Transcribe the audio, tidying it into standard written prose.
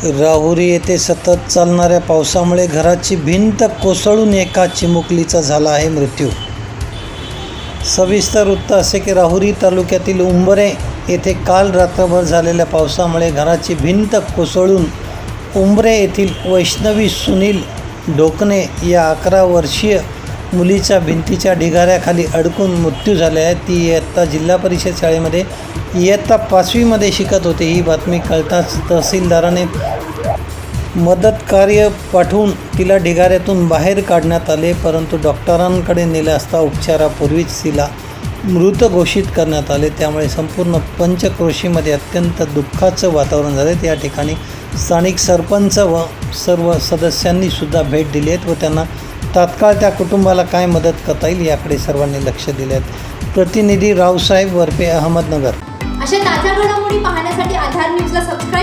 राहुरी येथे सतत चालणाऱ्या पावसामुळे घराची भिंत कोसळून एका चिमुकलीचा झाला आहे मृत्यू. सविस्तर वृत्त असे की राहुरी तालुक्यातील उंबरे येथे काल रात्रभर झालेल्या पावसामुळे घराची भिंत कोसळून उंबरे येथील वैष्णवी सुनील ढोकणे या 11 वर्षीय मुलीच्या भिंतीच्या ढिगाऱ्याखाली अडकून मृत्यू झाला आहे. ती इयत्ता जिल्हा परिषद शाळेमध्ये इयत्ता 5वीमध्ये शिकत होती. ही बातमी कळताच तहसीलदाराने मदत कार्य पाठवून तिला ढिगाऱ्यातून बाहेर काढण्यात आले, परंतु डॉक्टरांकडे नेले असता उपचारापूर्वीच तिला मृत घोषित करण्यात आले. त्यामुळे संपूर्ण पंचक्रोशीमध्ये अत्यंत दुःखाचं वातावरण झाले. त्या ठिकाणी स्थानिक सरपंच व सर्व सदस्यांनी सुद्धा भेट दिली आहेत व त्यांना तात्काळ त्या कुटुंबाला काय मदत करता येईल याकडे सर्वांनी लक्ष दिले आहेत. प्रतिनिधी रावसाहेब वरपे, अहमदनगर. अशा ताज्या घडामोडी पाहण्यासाठी आधार न्यूजला सबस्क्राईब